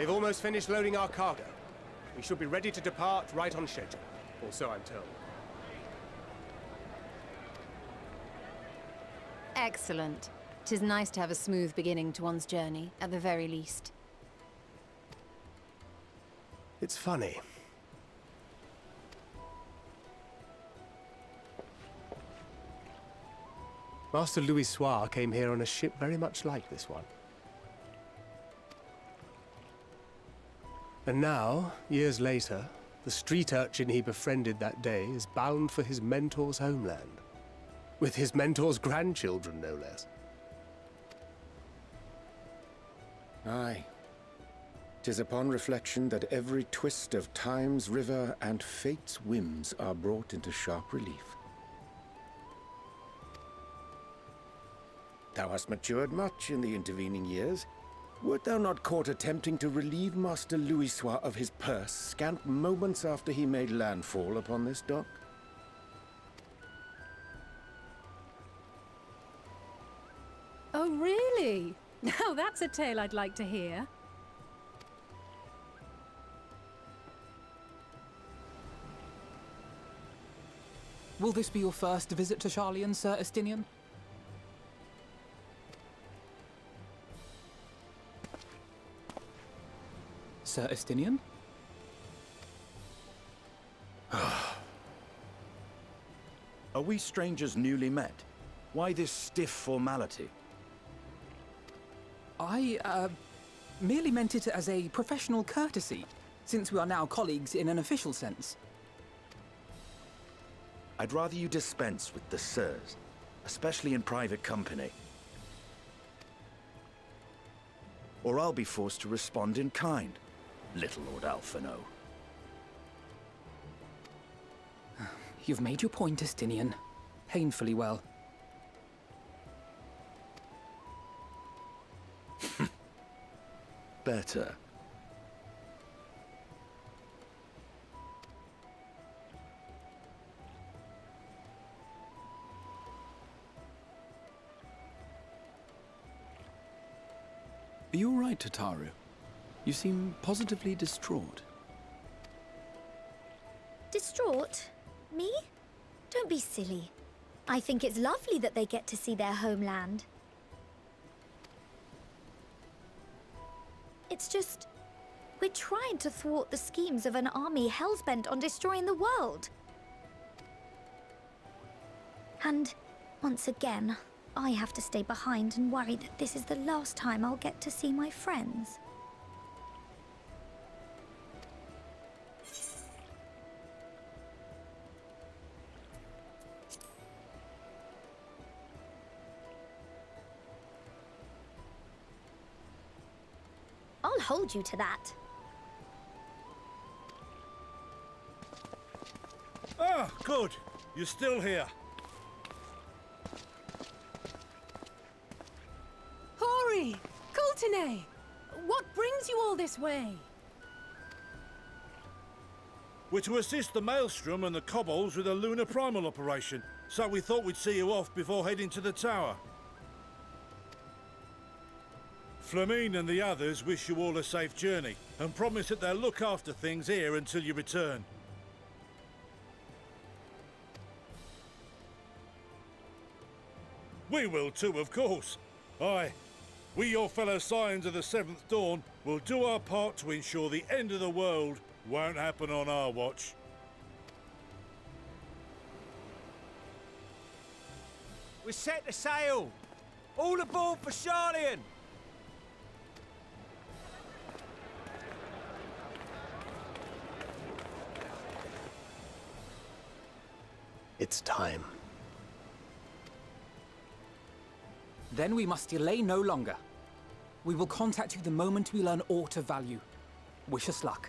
They've almost finished loading our cargo. We should be ready to depart right on schedule. Or so I'm told. Excellent. 'Tis nice to have a smooth beginning to one's journey, at the very least. It's funny. Master Louis Soir came here on a ship very much like this one. And now, years later, the street urchin he befriended that day is bound for his mentor's homeland. With his mentor's grandchildren, no less. Aye. 'Tis upon reflection that every twist of time's river and fate's whims are brought into sharp relief. Thou hast matured much in the intervening years. Wert thou not caught attempting to relieve Master Louis Soir of his purse scant moments after he made landfall upon this dock? Oh, really? Now that's a tale I'd like to hear. Will this be your first visit to Sharlayan, Sir Estinian? Sir Estinian? Are we strangers newly met? Why this stiff formality? I, merely meant it as a professional courtesy, since we are now colleagues in an official sense. I'd rather you dispense with the sirs, especially in private company. Or I'll be forced to respond in kind, little Lord Alphino. You've made your point, Estinian. Painfully well. Better. Are you all right, Tataru? You seem positively distraught. Distraught? Me? Don't be silly. I think it's lovely that they get to see their homeland. It's just... we're trying to thwart the schemes of an army hell-bent on destroying the world. And, once again, I have to stay behind and worry that this is the last time I'll get to see my friends. I'll hold you to that. Ah, good. You're still here. Hori! Kultine! What brings you all this way? We're to assist the Maelstrom and the Kobolds with a lunar primal operation, so we thought we'd see you off before heading to the tower. Flamine and the others wish you all a safe journey, and promise that they'll look after things here until you return. We will too, of course. Aye. We, your fellow Scions of the Seventh Dawn, will do our part to ensure the end of the world won't happen on our watch. We're set to sail! All aboard for Sharlayan! It's time. Then we must delay no longer. We will contact you the moment we learn aught of value. Wish us luck.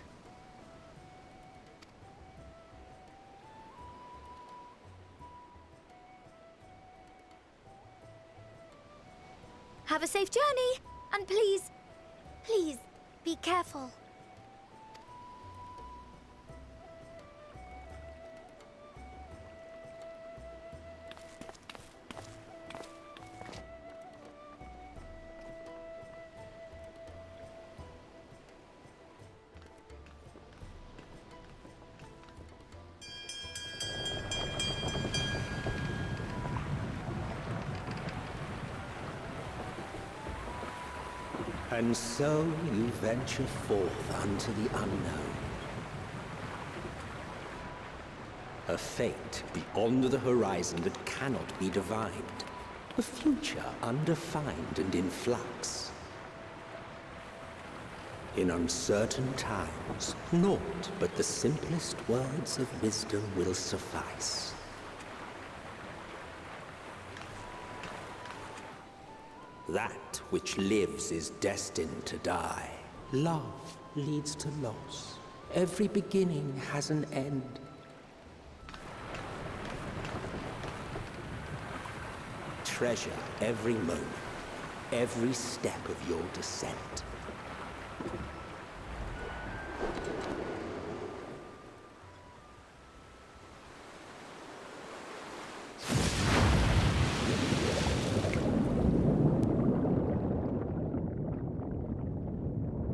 Have a safe journey, and please, please, be careful. And so you venture forth unto the unknown. A fate beyond the horizon that cannot be divined. A future undefined and in flux. In uncertain times, naught but the simplest words of wisdom will suffice. That which lives is destined to die. Love leads to loss. Every beginning has an end. Treasure every moment, every step of your descent.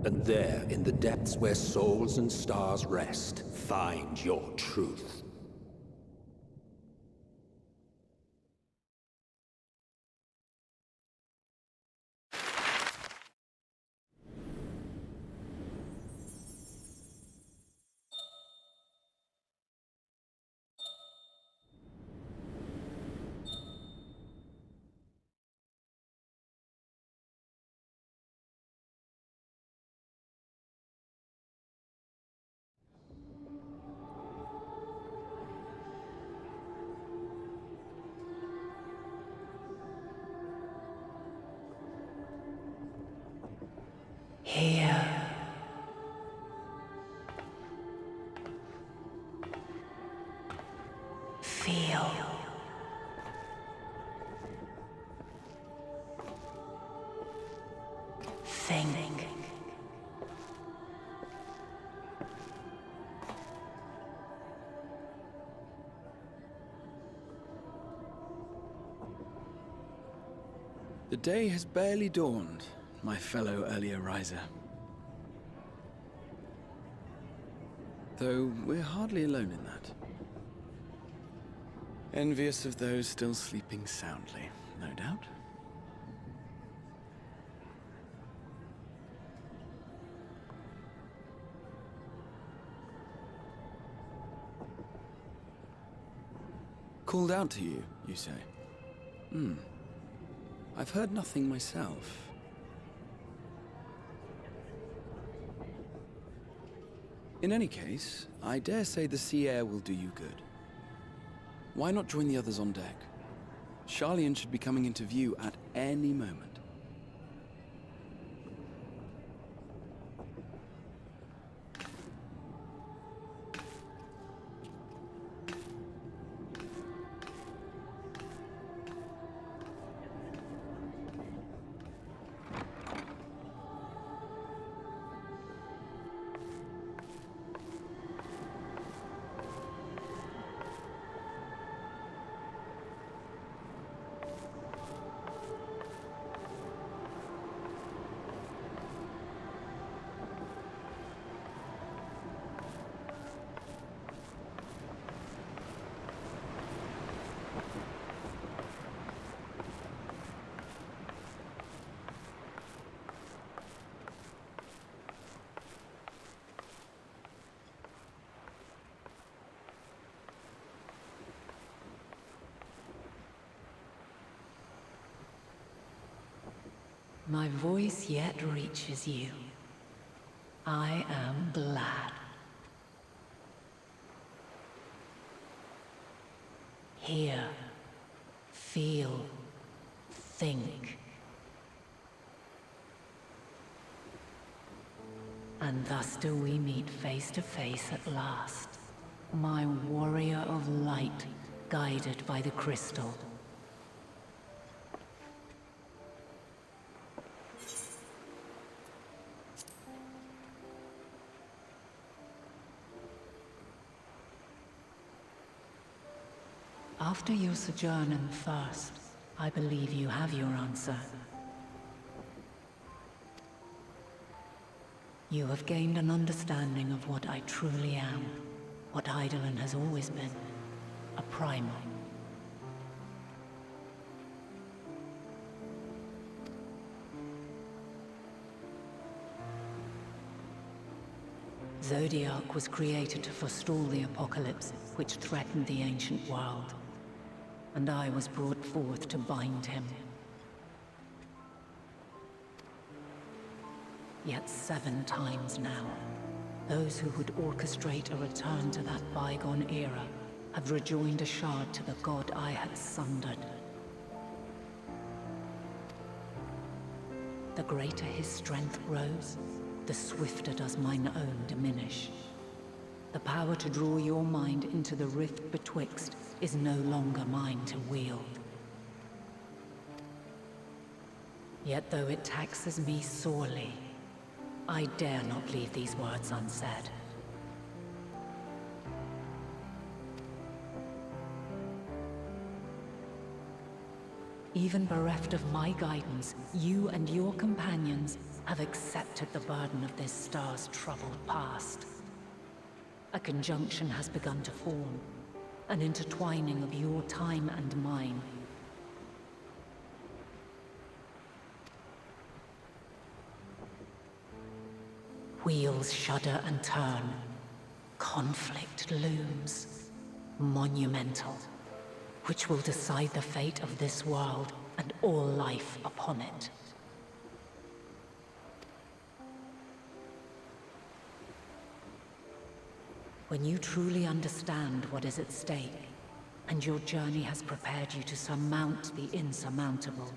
And there, in the depths where souls and stars rest, find your truth. Here. Feel. Think. The day has barely dawned, my fellow earlier riser. Though we're hardly alone in that. Envious of those still sleeping soundly, no doubt. Called out to you, you say? I've heard nothing myself. In any case, I dare say the sea air will do you good. Why not join the others on deck? Sharlayan should be coming into view at any moment. My voice yet reaches you. I am glad. Hear, feel, think. And thus do we meet face to face at last. My warrior of light, guided by the crystal. After your sojourn and thirst, I believe you have your answer. You have gained an understanding of what I truly am, what Eidolon has always been, a primal. Zodiac was created to forestall the apocalypse which threatened the ancient world. And I was brought forth to bind him. Yet 7 times now, those who would orchestrate a return to that bygone era have rejoined a shard to the god I had sundered. The greater his strength grows, the swifter does mine own diminish. The power to draw your mind into the rift betwixt is no longer mine to wield. Yet though it taxes me sorely, I dare not leave these words unsaid. Even bereft of my guidance, you and your companions have accepted the burden of this star's troubled past. A conjunction has begun to form, an intertwining of your time and mine. Wheels shudder and turn. Conflict looms. Monumental. Which will decide the fate of this world and all life upon it. When you truly understand what is at stake, and your journey has prepared you to surmount the insurmountable,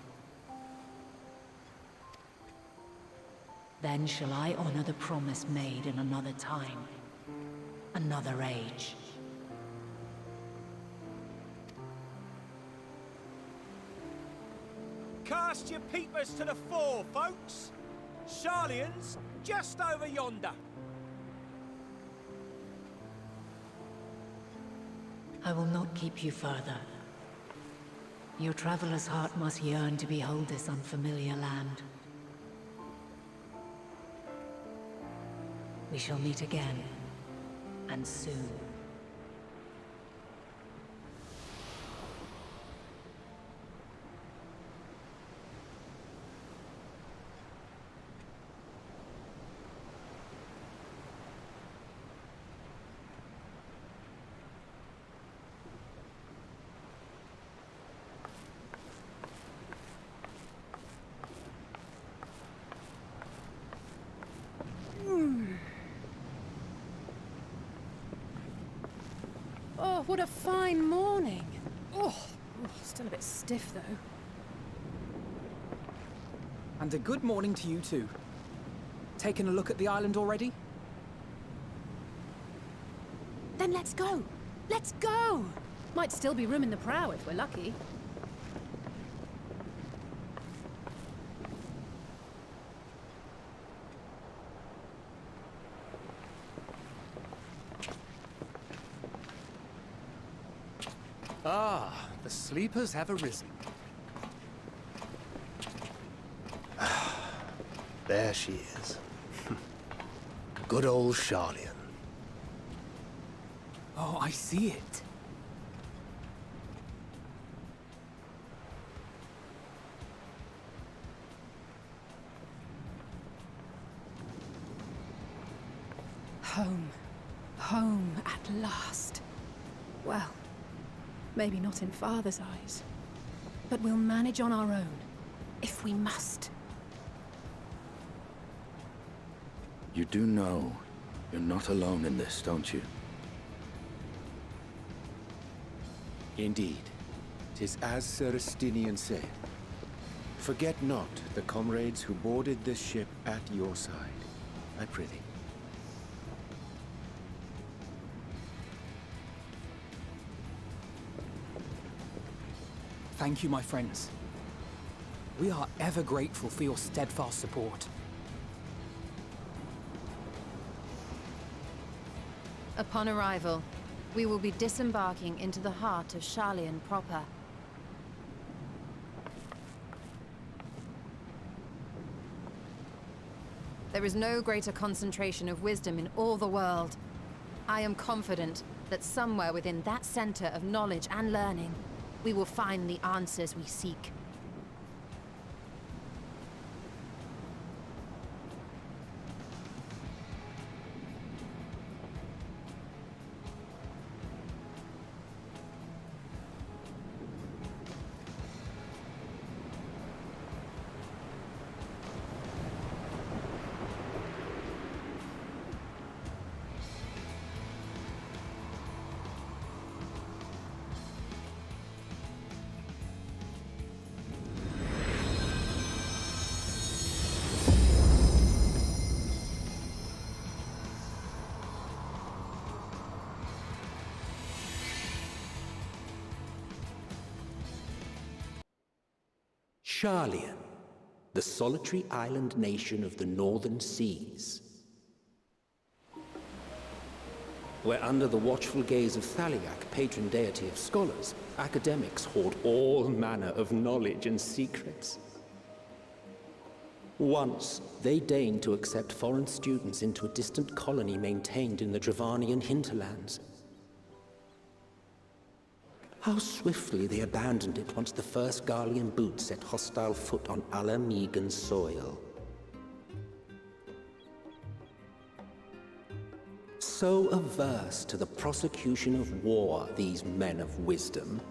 then shall I honor the promise made in another time, another age. Cast your peepers to the fore, folks. Sharlayan's just over yonder. I will not keep you further. Your traveler's heart must yearn to behold this unfamiliar land. We shall meet again, and soon. Oh, what a fine morning. Oh, still a bit stiff though. And a good morning to you too. Taking a look at the island already? Then let's go. Let's go! Might still be room in the prow if we're lucky. Ah, the sleepers have arisen. There she is. Good old Sharlayan. Oh, I see it. Home. Home at last. Well, maybe not in Father's eyes. But we'll manage on our own, if we must. You do know you're not alone in this, don't you? Indeed. 'Tis as Sir Estinian said. Forget not the comrades who boarded this ship at your side, I prithee. Thank you, my friends. We are ever grateful for your steadfast support. Upon arrival, we will be disembarking into the heart of Sharlayan proper. There is no greater concentration of wisdom in all the world. I am confident that somewhere within that center of knowledge and learning, we will find the answers we seek. Sharlayan, the solitary island nation of the northern seas. Where under the watchful gaze of Thaliak, patron deity of scholars, academics hoard all manner of knowledge and secrets. Once, they deigned to accept foreign students into a distant colony maintained in the Dravanian hinterlands. How swiftly they abandoned it once the first Garlean boot set hostile foot on Alamegan soil. So averse to the prosecution of war, these men of wisdom,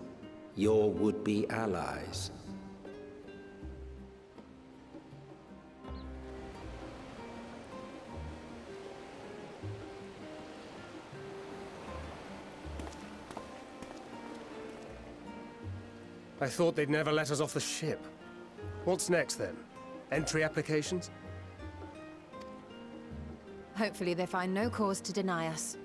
your would-be allies. I thought they'd never let us off the ship. What's next, then? Entry applications? Hopefully they find no cause to deny us.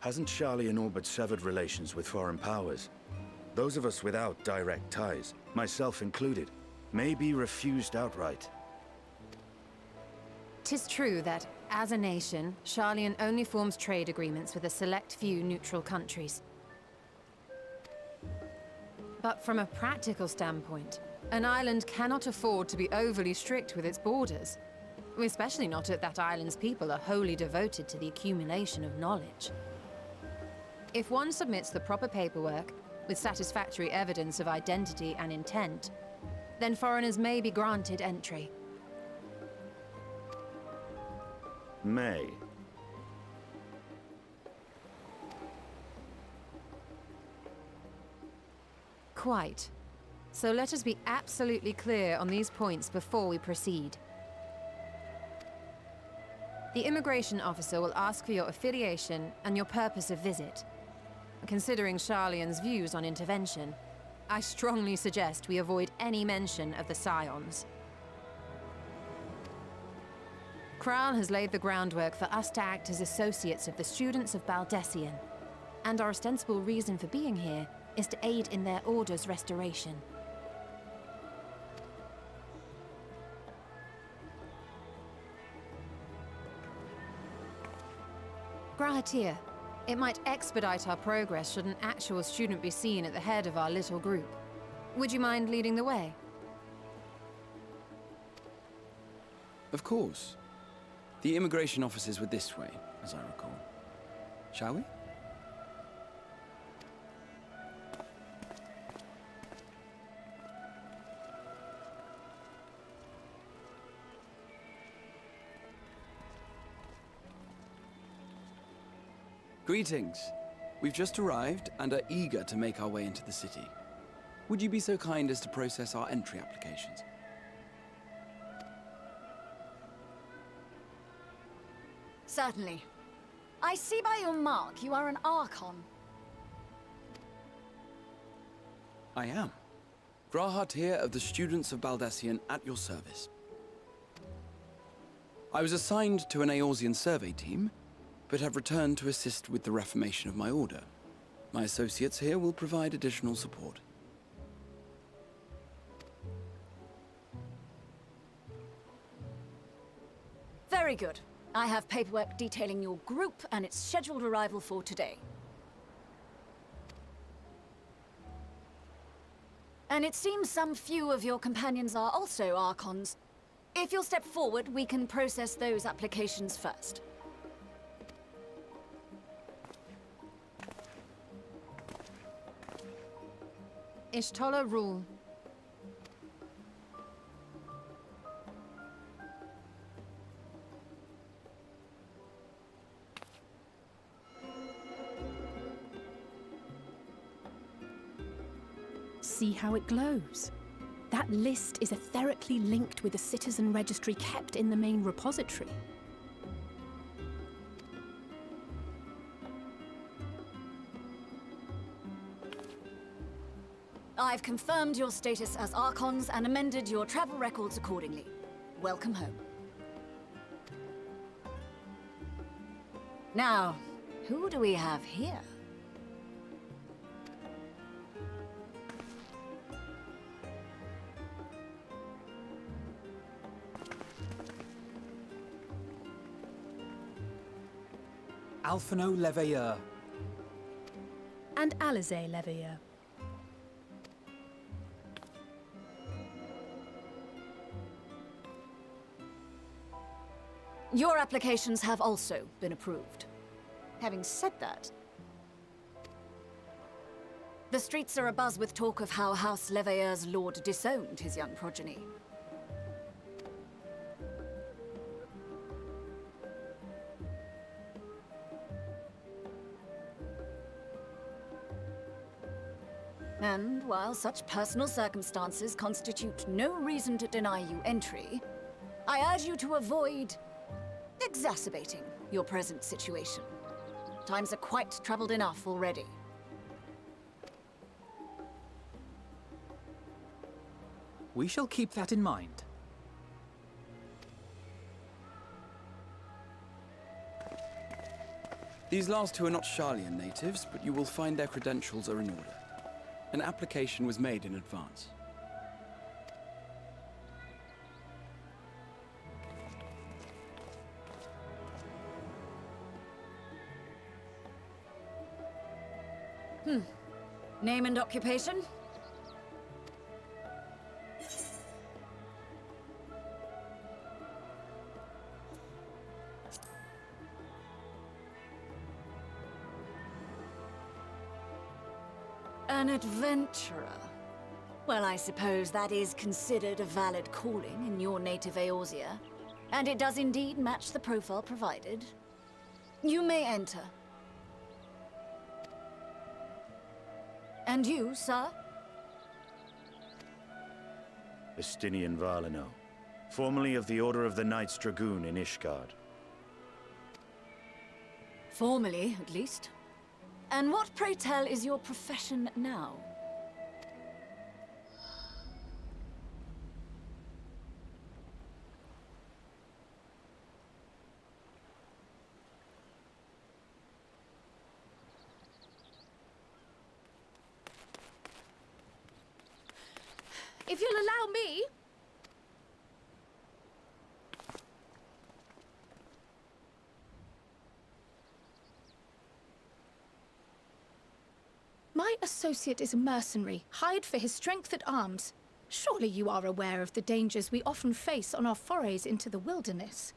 Hasn't Sharlayan all but severed relations with foreign powers? Those of us without direct ties, myself included, may be refused outright. 'Tis true that, as a nation, Sharlayan only forms trade agreements with a select few neutral countries. But from a practical standpoint, an island cannot afford to be overly strict with its borders, especially not if that island's people are wholly devoted to the accumulation of knowledge. If one submits the proper paperwork, with satisfactory evidence of identity and intent, then foreigners may be granted entry. May. Quite. So let us be absolutely clear on these points before we proceed. The immigration officer will ask for your affiliation and your purpose of visit. Considering Sharlayan's views on intervention, I strongly suggest we avoid any mention of the Scions. Krile has laid the groundwork for us to act as associates of the students of Baldessian, and our ostensible reason for being here is to aid in their order's restoration. Grahatir, it might expedite our progress should an actual student be seen at the head of our little group. Would you mind leading the way? Of course. The immigration officers were this way, as I recall. Shall we? Greetings. We've just arrived and are eager to make our way into the city. Would you be so kind as to process our entry applications? Certainly. I see by your mark you are an Archon. I am. Grahatir of the Students of Baldessian at your service. I was assigned to an Eorzean survey team, but have returned to assist with the reformation of my order. My associates here will provide additional support. Very good. I have paperwork detailing your group and its scheduled arrival for today. And it seems some few of your companions are also Archons. If you'll step forward, we can process those applications first. Ishtola rule. See how it glows? That list is etherically linked with the citizen registry kept in the main repository. I've confirmed your status as Archons and amended your travel records accordingly. Welcome home. Now, Who do we have here? Alphino Leveilleur. And Alize Leveilleur. Your applications have also been approved. Having said that, the streets are abuzz with talk of how House Leveilleur's lord disowned his young progeny. And while such personal circumstances constitute no reason to deny you entry, I urge you to avoid exacerbating your present situation. Times are quite troubled enough already. We shall keep that in mind. These last two are not Sharlayan natives, but you will find their credentials are in order. An application was made in advance. Name and occupation? An adventurer. Well, I suppose that is considered a valid calling in your native Eorzea, and it does indeed match the profile provided. You may enter. And you, sir? Estinian Valino, formerly of the Order of the Knights Dragoon in Ishgard. Formally, at least. And what, pray tell, is your profession now? If you'll allow me... My associate is a mercenary, hired for his strength at arms. Surely you are aware of the dangers we often face on our forays into the wilderness.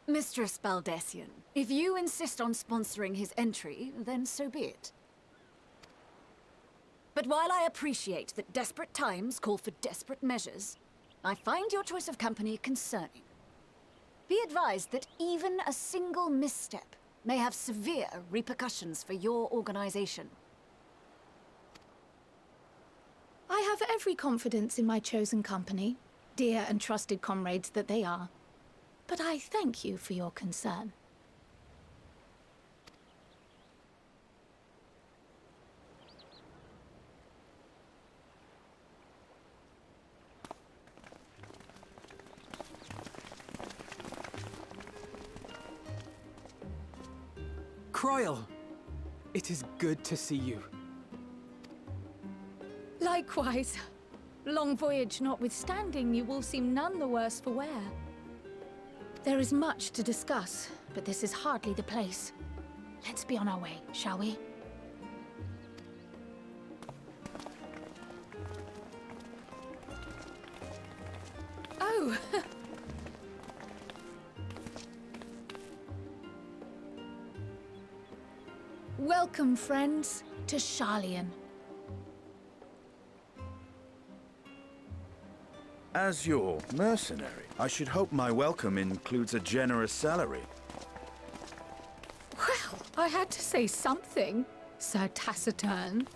Mistress Baldessian, if you insist on sponsoring his entry, then so be it. But while I appreciate that desperate times call for desperate measures, I find your choice of company concerning. Be advised that even a single misstep may have severe repercussions for your organization. I have every confidence in my chosen company, dear and trusted comrades that they are. But I thank you for your concern. Krile! It is good to see you. Likewise. Long voyage notwithstanding, you will seem none the worse for wear. There is much to discuss, but this is hardly the place. Let's be on our way, shall we? Oh! Welcome, friends, to Sharlayan. As your mercenary, I should hope my welcome includes a generous salary. Well, I had to say something, Sir Taciturn.